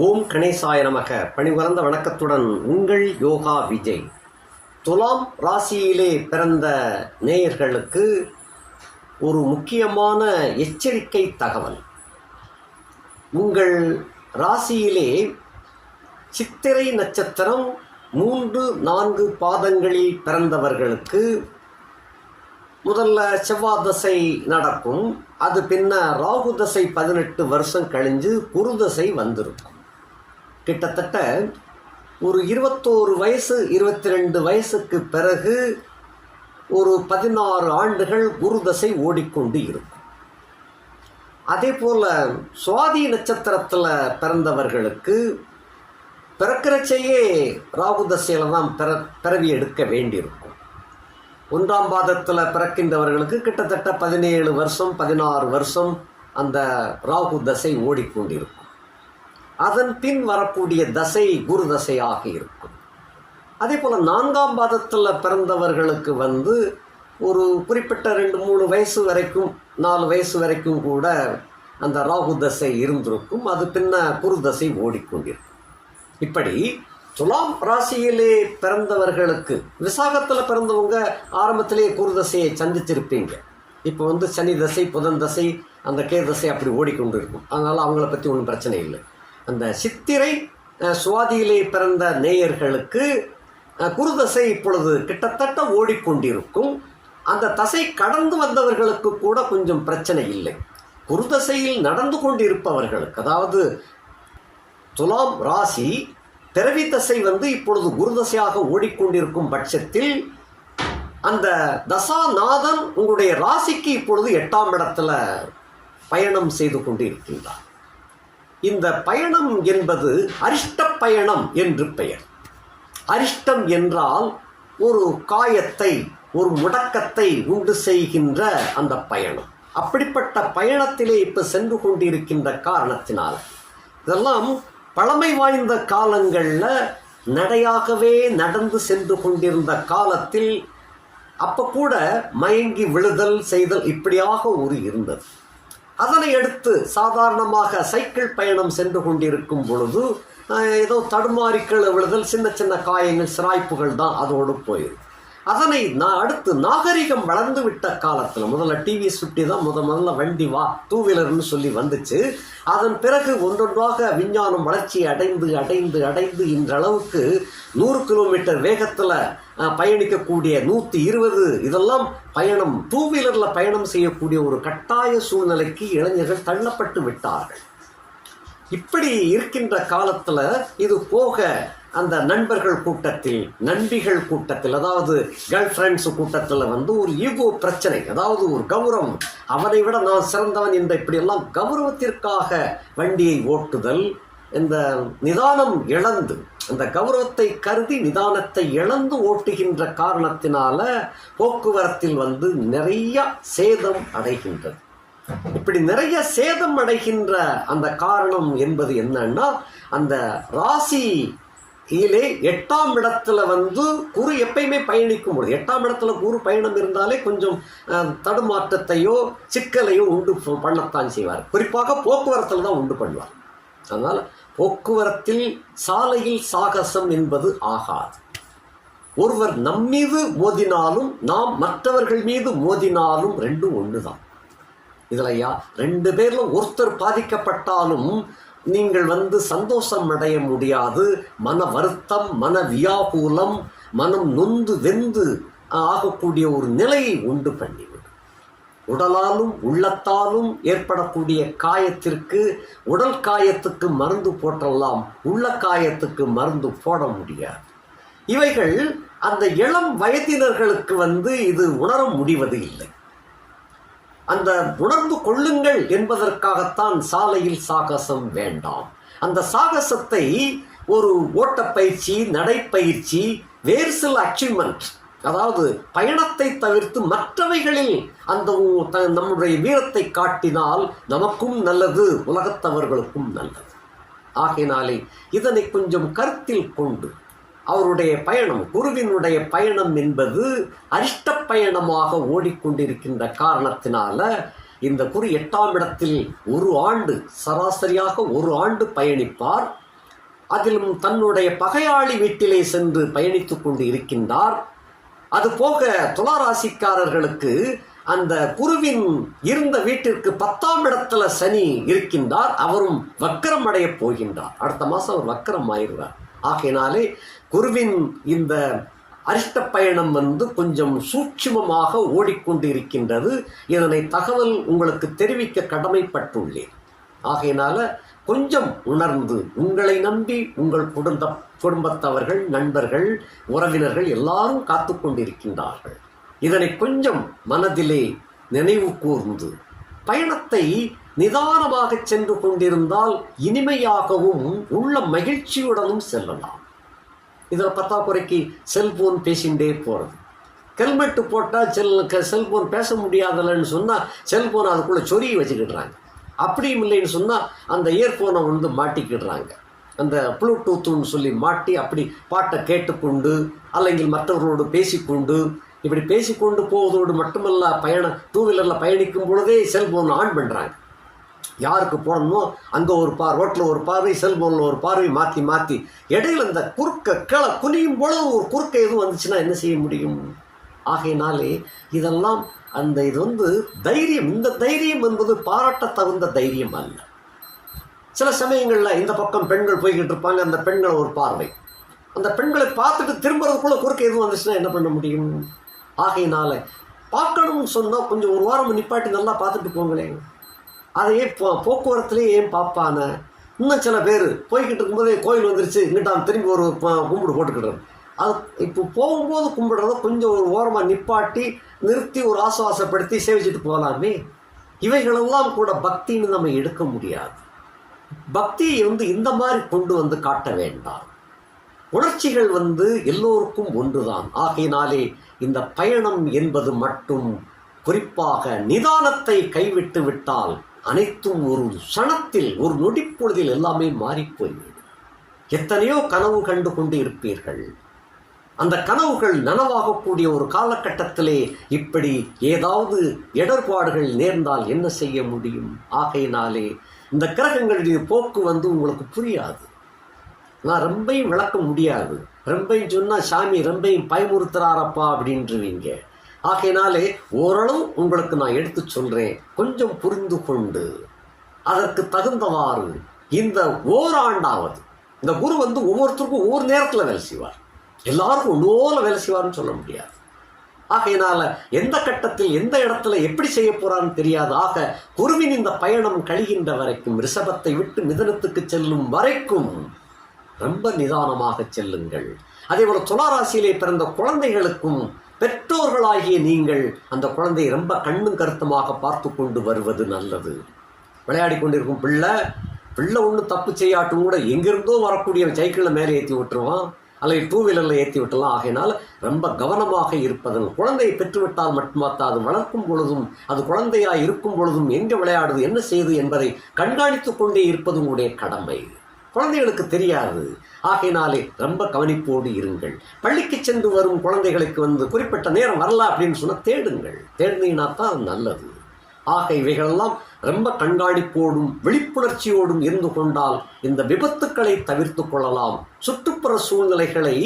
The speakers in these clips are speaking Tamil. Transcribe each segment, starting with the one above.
ஓம் கணேசாய நமக. பணிவரந்த வணக்கத்துடன் உங்கள் யோகா விஜய். துலாம் ராசியிலே பிறந்த நேயர்களுக்கு ஒரு முக்கியமான எச்சரிக்கை தகவல். உங்கள் ராசியிலே சித்திரை நட்சத்திரம் 3-4 பாதங்களில் பிறந்தவர்களுக்கு முதல்ல செவ்வாய் தசை நடக்கும். அது பின்ன ராகு தசை 18 வருஷம் கழிஞ்சு குரு தசை வந்திருக்கும். கிட்டத்தட்ட ஒரு 21 வயசு 22 வயசுக்கு பிறகு ஒரு 16 ஆண்டுகள் குரு தசை ஓடிக்கொண்டு இருக்கும். அதே போல் சுவாதி நட்சத்திரத்தில் பிறந்தவர்களுக்கு பிறக்கிறச்சையே ராகு தசையில் தான் பிறவி எடுக்க வேண்டியிருக்கும். 1ஆம் பாதத்தில் பிறக்கின்றவர்களுக்கு கிட்டத்தட்ட 17 வருஷம் 16 வருஷம் அந்த ராகு தசை ஓடிக்கொண்டிருக்கும். அதன் பின் வரக்கூடிய தசை குரு தசையாக இருக்கும். அதே போல் 4ஆம் பாதத்தில் பிறந்தவர்களுக்கு ஒரு குறிப்பிட்ட 2-3 வயசு வரைக்கும் 4 வயசு வரைக்கும் கூட அந்த ராகு தசை இருந்திருக்கும். அது பின்ன குரு தசை ஓடிக்கொண்டிருக்கும். இப்படி துலாம் ராசியிலே பிறந்தவர்களுக்கு, விசாகத்தில் பிறந்தவங்க ஆரம்பத்திலேயே குரு தசையை சந்திச்சிருப்பீங்க. இப்போ சனி தசை புதன் தசை அந்த கே தசை அப்படி ஓடிக்கொண்டு இருக்கும். அதனால் அவங்கள பற்றி ஒன்றும் பிரச்சனை இல்லை. அந்த சித்திரை சுவாதியிலே பிறந்த நேயர்களுக்கு குரு தசை இப்பொழுது கிட்டத்தட்ட ஓடிக்கொண்டிருக்கும். அந்த தசை கடந்து வந்தவர்களுக்கு கூட கொஞ்சம் பிரச்சனை இல்லை. குரு தசையில் நடந்து கொண்டிருப்பவர்களுக்கு, அதாவது துலாம் ராசி பிறவி தசை இப்பொழுது குரு தசையாக ஓடிக்கொண்டிருக்கும் பட்சத்தில் அந்த தசாநாதன் உங்களுடைய ராசிக்கு இப்பொழுது 8ஆம் இடத்துல பயணம் செய்து கொண்டு இருக்கின்றார். இந்த பயணம் என்பது அரிஷ்ட பயணம் என்று பெயர். அரிஷ்டம் என்றால் ஒரு காயத்தை, ஒரு முடக்கத்தை உண்டு செய்கின்ற அந்த பயணம். அப்படிப்பட்ட பயணத்திலே இப்போ சென்று கொண்டிருக்கின்ற காரணத்தினால், இதெல்லாம் பழமை வாய்ந்த காலங்களில் நடையாகவே நடந்து சென்று கொண்டிருந்த காலத்தில் அப்போ கூட மயங்கி விழுதல் செய்தல் இப்படியாக இருந்தது. அதனை அடுத்து சாதாரணமாக சைக்கிள் பயணம் சென்று கொண்டிருக்கும் பொழுது ஏதோ தடுமாறிக்கள் விழுதல், சின்ன சின்ன காயங்கள், சிராய்ப்புகள் தான் அதோடு போயிடும். அதனை அடுத்து நாகரிகம் வளர்ந்து விட்ட காலத்தில் முதல்ல டிவி சுட்டி தான் முதல்ல வண்டி வா 2 வீலர்னு சொல்லி வந்துச்சு. அதன் பிறகு ஒன்றொன்றாக விஞ்ஞானம் வளர்ச்சி அடைந்து அடைந்து அடைந்து இன்றளவுக்கு 100 கிலோமீட்டர் வேகத்தில் பயணிக்கக்கூடிய 120 இதெல்லாம் பயணம் 2 வீலரில் பயணம் செய்யக்கூடிய ஒரு கட்டாய சூழ்நிலைக்கு இளைஞர்கள் தள்ளப்பட்டு விட்டார்கள். இப்படி இருக்கின்ற காலத்தில் இது போக அந்த நண்பர்கள் கூட்டத்தில், நண்பிகள் கூட்டத்தில், அதாவது கேர்ள் ஃப்ரெண்ட்ஸ் கூட்டத்தில் ஒரு ஈகோ பிரச்சனை, அதாவது ஒரு கௌரவம், அவனை விட நான் சிறந்தவன் என்ற இப்படியெல்லாம் கௌரவத்திற்காக வண்டியை ஓட்டுதல், இந்த நிதானம் இழந்து, அந்த கௌரவத்தை கருதி நிதானத்தை இழந்து ஓட்டுகின்ற காரணத்தினால போக்குவரத்தில் நிறைய சேதம் அடைகின்றது. இப்படி நிறைய சேதம் அடைகின்ற அந்த காரணம் என்பது என்னன்னா, அந்த ராசி 8ஆம் இடத்துல குரு எப்பயுமே பயணிக்கும் பொழுது, 8ஆம் இடத்துல குரு பயணம் இருந்தாலே கொஞ்சம் தடுமாற்றத்தையோ சிக்கலையோ உண்டு பண்ணத்தான் செய்வார். குறிப்பாக போக்குவரத்தில் தான் உண்டு பண்ணுவார். அதனால் போக்குவரத்தில் சாலையில் சாகசம் என்பது ஆகாது. ஒருவர் நம்மீது மோதினாலும் நாம் மற்றவர்கள் மீது மோதினாலும் ரெண்டும் ஒன்று தான். இதுலையா 2 பேர்ல ஒருத்தர் பாதிக்கப்பட்டாலும் நீங்கள் சந்தோஷம் அடைய முடியாது. மன வருத்தம், மன வியாகுலம், மனம் நொந்து வெந்து ஆகக்கூடிய ஒரு நிலையை உண்டு பண்ணிவிடும். உடலாலும் உள்ளத்தாலும் ஏற்படக்கூடிய காயத்திற்கு, உடல் காயத்துக்கு மருந்து போட்டெல்லாம் உள்ள காயத்துக்கு மருந்து போட முடியாது. இவைகள் அந்த இளம் வயதினர்களுக்கு இது உணர முடிவது இல்லை. அந்த உணர்ந்து கொள்ளுங்கள் என்பதற்காகத்தான் சாலையில் சாகசம் வேண்டாம். அந்த சாகசத்தை ஒரு ஓட்டப்பயிற்சி, நடைப்பயிற்சி, வேறு சில அச்சீவ்மெண்ட், அதாவது பயணத்தை தவிர்த்து மற்றவைகளில் அந்த நம்முடைய வீரத்தை காட்டினால் நமக்கும் நல்லது, உலகத்தவர்களுக்கும் நல்லது. ஆகையினாலே இதனை கொஞ்சம் கருத்தில் கொண்டு அவருடைய பயணம், குருவினுடைய பயணம் என்பது அரிஷ்ட பயணமாக ஓடிக்கொண்டிருக்கின்ற காரணத்தினால இந்த குரு 8ஆம் இடத்தில் 1 ஆண்டு, சராசரியாக 1 ஆண்டு பயணிப்பார். அதிலும் தன்னுடைய பகையாளி வீட்டிலே சென்று பயணித்துக் கொண்டு இருக்கின்றார். அதுபோக துளாராசிக்காரர்களுக்கு அந்த குருவின் இருந்த வீட்டிற்கு 10ஆம் இடத்துல சனி இருக்கின்றார். அவரும் வக்கரம் அடைய போகின்றார். அடுத்த மாதம் அவர் வக்கரம் ஆயிடுவார். ஆகையினாலே குருவின் இந்த அரிஷ்ட பயணம் கொஞ்சம் சூட்சுமமாக ஓடிக்கொண்டு இருக்கின்றது. இதனை தகவல் உங்களுக்கு தெரிவிக்க கடமைப்பட்டுள்ளேன். ஆகையினால கொஞ்சம் உணர்ந்து, உங்களை நம்பி உங்கள் குடும்பத்தவர்கள், நண்பர்கள், உறவினர்கள் எல்லாரும் காத்து கொண்டிருக்கின்றார்கள். இதனை கொஞ்சம் மனதிலே நினைவு கூர்ந்து பயணத்தை நிதானமாக சென்று கொண்டிருந்தால் இனிமையாகவும் உள்ள மகிழ்ச்சியுடனும் செல்லலாம். இதில் பத்தாக்குறைக்கு செல்போன் பேசிகிட்டே போகிறது. ஹெல்மெட்டு போட்டால் செல்போன் பேச முடியாதலன்னு சொன்னால் செல்போனை அதுக்குள்ளே சொருகி வச்சுக்கிடுறாங்க. அப்படியும் இல்லைன்னு சொன்னால் அந்த இயர்ஃபோனை மாட்டிக்கிடுறாங்க. அந்த ப்ளூடூத்துன்னு சொல்லி மாட்டி அப்படி பாட்டை கேட்டுக்கொண்டு அல்லங்கில் மற்றவர்களோடு பேசிக்கொண்டு இப்படி பேசிக்கொண்டு போவதோடு மட்டுமல்ல, டூ வீலரில் பயணிக்கும் பொழுதே செல்ஃபோன் ஆன் பண்ணுறாங்க. யாருக்கு போடணுமோ அங்கே ஒரு ரோட்டில் ஒரு பார்வை, செல்ஃபோனில் ஒரு பார்வை, மாற்றி மாற்றி இடையில இந்த கீழே குனியும் பொழுது ஒரு குறுக்க எதுவும் வந்துச்சுன்னா என்ன செய்ய முடியும்? ஆகையினாலே இதெல்லாம் இது தைரியம். இந்த தைரியம் என்பது பாராட்ட தகுந்த தைரியம் அல்ல. சில சமயங்களில் இந்த பக்கம் பெண்கள் போய்கிட்டு இருப்பாங்க, அந்த பெண்களை ஒரு பார்வை, அந்த பெண்களை பார்த்துட்டு திரும்புறதுக்குள்ள குறுக்க எதுவும் வந்துச்சுன்னா என்ன பண்ண முடியும்? ஆகையினால பார்க்கணும்னு சொன்னால் கொஞ்சம் ஒரு வாரம் நிப்பாட்டி நல்லா பார்த்துட்டு போங்களேன். அதையே போக்குவரத்துலேயே ஏன் பார்ப்பான? இன்னும் சில பேர் போய்கிட்டு இருக்கும்போதே கோயில் வந்துருச்சு, இங்கிட்ட திரும்பி ஒரு கும்பிடு போட்டுக்கிடுறது. அது இப்போ போகும்போது கும்பிடுறத கொஞ்சம் ஒரு ஓரமாக நிப்பாட்டி நிறுத்தி ஒரு ஆசுவாசப்படுத்தி சேவிச்சுட்டு போகலாமே. இவைகளெல்லாம் கூட பக்தின்னு நம்ம எடுக்க முடியாது. பக்தியை இந்த மாதிரி கொண்டு காட்ட வேண்டாம். உணர்ச்சிகள் எல்லோருக்கும் ஒன்றுதான். ஆகையினாலே இந்த பயணம் என்பது மட்டும் குறிப்பாக நிதானத்தை கைவிட்டு விட்டால் அனைத்தும் ஒரு சணத்தில், ஒரு நொடிப்பொழுதில் எல்லாமே மாறிப்போய்விடும். எத்தனையோ கனவு கண்டு கொண்டு இருப்பீர்கள். அந்த கனவுகள் நனவாகக்கூடிய ஒரு காலகட்டத்திலே இப்படி ஏதாவது இடர்பாடுகள் நேர்ந்தால் என்ன செய்ய முடியும்? ஆகையினாலே இந்த கிரகங்களுடைய போக்கு உங்களுக்கு புரியாது. நான் ரொம்பையும் விளக்க முடியாது. ரொம்பையும் சொன்னால் சாமி ரொம்பையும் பயமுறுத்துறாரப்பா அப்படின்றவீங்க. ஆகையினாலே ஓரளவு உங்களுக்கு நான் எடுத்து சொல்கிறேன். கொஞ்சம் புரிந்து கொண்டு அதற்கு தகுந்தவாறு இந்த ஓராண்டாவது இந்த குரு ஒவ்வொருத்தருக்கும் ஒவ்வொரு நேரத்தில் வேலை செய்வார். எல்லாருக்கும் ஒன்னோல வேலை செய்வார்னு சொல்ல முடியாது. ஆகையினால எந்த கட்டத்தில் எந்த இடத்துல எப்படி செய்ய போறான்னு தெரியாது. ஆக குருவின் இந்த பயணம் கழிகின்ற வரைக்கும், ரிஷபத்தை விட்டு மிதனத்துக்கு செல்லும் வரைக்கும் ரொம்ப நிதானமாக செல்லுங்கள். அதே போல துளாராசியிலே பிறந்த குழந்தைகளுக்கும் பெற்றோர்களாகிய நீங்கள் அந்த குழந்தையை ரொம்ப கண்ணும் கருத்துமாக பார்த்து கொண்டு வருவது நல்லது. விளையாடி கொண்டிருக்கும் பிள்ளை ஒன்று தப்பு செய்யாட்டும் கூட எங்கிருந்தோ வரக்கூடிய சைக்கிளில் மேலே ஏற்றி விட்டுருவான் அல்லது டூ வீலரில் ஏற்றி விட்டலாம். ஆகையினால் ரொம்ப கவனமாக இருப்பதன், குழந்தையை பெற்றுவிட்டால் மட்டுமாத்தான் அது வளர்க்கும் பொழுதும் அது குழந்தையாக இருக்கும் பொழுதும் எங்கே விளையாடுது என்ன செய்யுது என்பதை கண்காணித்து கொண்டே இருப்பது உங்களுடைய கடமை. குழந்தைகளுக்கு தெரியாது. ஆகையினாலே ரொம்ப கவனிப்போடு இருங்கள். பள்ளிக்கு சென்று வரும் குழந்தைகளுக்கு குறிப்பிட்ட நேரம் வரல அப்படின்னு சொன்னால் தேடுனீங்கன்னா தான் நல்லது. ஆக இவைகளெல்லாம் ரொம்ப கண்காணிப்போடும் விழிப்புணர்ச்சியோடும் இருந்து கொண்டால் இந்த விபத்துக்களை தவிர்த்து கொள்ளலாம். சுற்றுப்புற சூழ்நிலைகளை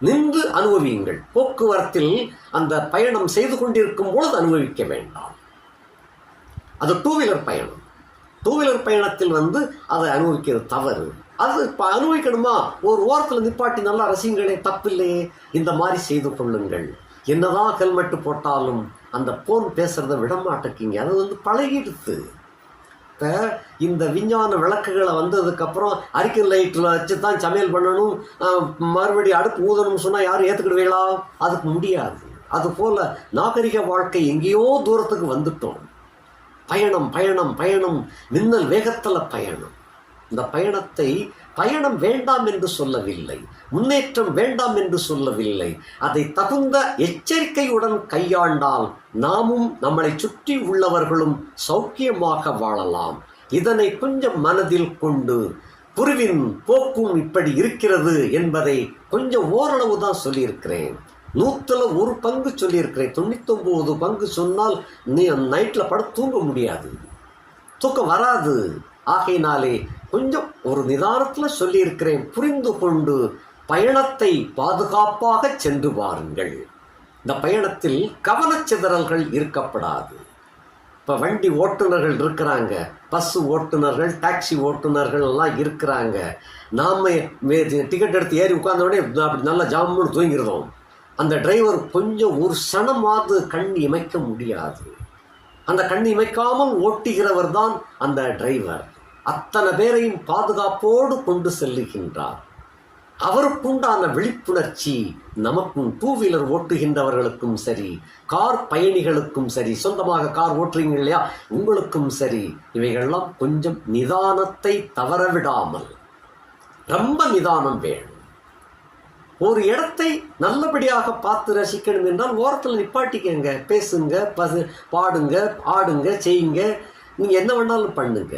நின்று அனுபவியுங்கள். போக்குவரத்தில் அந்த பயணம் செய்து கொண்டிருக்கும் பொழுது அனுபவிக்க வேண்டாம். அது டூ வீலர் பயணம். டூ வீலர் பயணத்தில் அதை அனுபவிக்கிறது தவறு. அது இப்போ அனுபவிக்கணுமா, ஒரு ஓரத்தில் நிப்பாட்டி நல்லா ரசிங்களே, தப்பில்லையே. இந்த மாதிரி செய்து கொள்ளுங்கள். என்னதான் ஹெல்மெட்டு போட்டாலும் அந்த போன் பேசுகிறத விடமாட்டேங்கிங்க. அது பழகிடுது. இப்போ இந்த விஞ்ஞான விளக்குகளை வந்ததுக்கப்புறம் அரிக்கன் லைட்டில் வச்சு தான் சமையல் பண்ணணும், மறுபடியும் அடுப்பு ஊதணும்னு சொன்னால் யாரும் ஏற்றுக்கிடுவீங்களா? அதுக்கு முடியாது. அதுபோல் நாகரிக வாழ்க்கை எங்கேயோ தூரத்துக்கு வந்துட்டோம். பயணம் பயணம் பயணம், மின்னல் வேகத்தில் பயணம். இந்த பயணம் வேண்டாம் என்று சொல்லவில்லை, முன்னேற்றம் வேண்டாம் என்று சொல்லவில்லை. அதை தகுந்த எச்சரிக்கையுடன் கையாண்டால் நாமும் நம்மளை சுற்றி உள்ளவர்களும் சௌக்கியமாக வாழலாம். இதனை கொஞ்சம் மனதில் கொண்டு குருவின் போக்கும் இப்படி இருக்கிறது என்பதை கொஞ்சம் ஓரளவு தான் சொல்லியிருக்கிறேன். 100ல் 1 சொல்லியிருக்கிறேன். 99 பங்கு சொன்னால் நீ நைட்டில் படுத்து தூங்க முடியாது, தூக்கம் வராது. ஆகையினாலே கொஞ்சம் ஒரு நிதானத்தில் சொல்லியிருக்கிறேன், புரிந்து கொண்டு பயணத்தை பாதுகாப்பாக சென்று வாருங்கள். இந்த பயணத்தில் கவனச்சிதறல்கள் இருக்கப்படாது. இப்போ வண்டி ஓட்டுநர்கள் இருக்கிறாங்க, பஸ்ஸு ஓட்டுநர்கள், டாக்ஸி ஓட்டுநர்கள் எல்லாம் இருக்கிறாங்க. நாம் டிக்கெட் எடுத்து ஏறி உட்கார்ந்தோடனே அப்படி நல்லா ஜாமுன்னு தூங்கிடுறோம். அந்த டிரைவர் கொஞ்சம் ஒரு சனமாவது கண் இமைக்க முடியாது. அந்த கண் இமைக்காமல் ஓட்டுகிறவர் தான் அந்த டிரைவர். அத்தனை பேரையும் பாதுகாப்போடு கொண்டு செல்லுகின்றார். அவருக்குண்டான விழிப்புணர்ச்சி நமக்கும், டூ வீலர் ஓட்டுகின்றவர்களுக்கும் சரி, கார் பயணிகளுக்கும் சரி, சொந்தமாக கார் ஓட்டுறீங்க இல்லையா, உங்களுக்கும் சரி, இவைகள்லாம் கொஞ்சம் நிதானத்தை தவறவிடாமல், ரொம்ப நிதானம் வேணும். ஒரு இடத்தை நல்லபடியாக பார்த்து ரசிக்கணும் என்றால் ஓரத்தில் நிப்பாட்டிக்கங்க, பேசுங்க, பாடுங்க, ஆடுங்க, செய்யுங்க, நீங்கள் என்ன வேணாலும் பண்ணுங்க.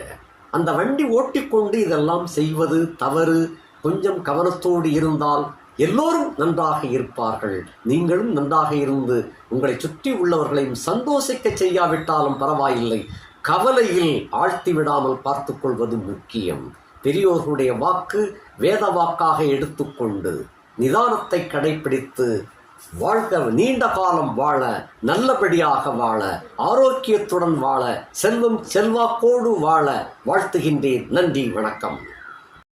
அந்த வண்டி ஓட்டிக்கொண்டு இதெல்லாம் செய்வது தவறு. கொஞ்சம் கவனத்தோடு இருந்தால் எல்லோரும் நன்றாக இருப்பார்கள். நீங்களும் நன்றாக இருந்து உங்களை சுற்றி உள்ளவர்களையும் சந்தோஷிக்க செய்யாவிட்டாலும் பரவாயில்லை, கவலையில் ஆழ்த்தி விடாமல் பார்த்து கொள்வது முக்கியம். பெரியோர்களுடைய வாக்கு வேத வாக்காக எடுத்துக்கொண்டு நிதானத்தை கடைபிடித்து வாழ்க, நீண்ட காலம் வாழ, நல்லபடியாக வாழ, ஆரோக்கியத்துடன் வாழ, செல்வம் செல்வாக்கோடு வாழ வாழ்த்துகின்றேன். நன்றி, வணக்கம்.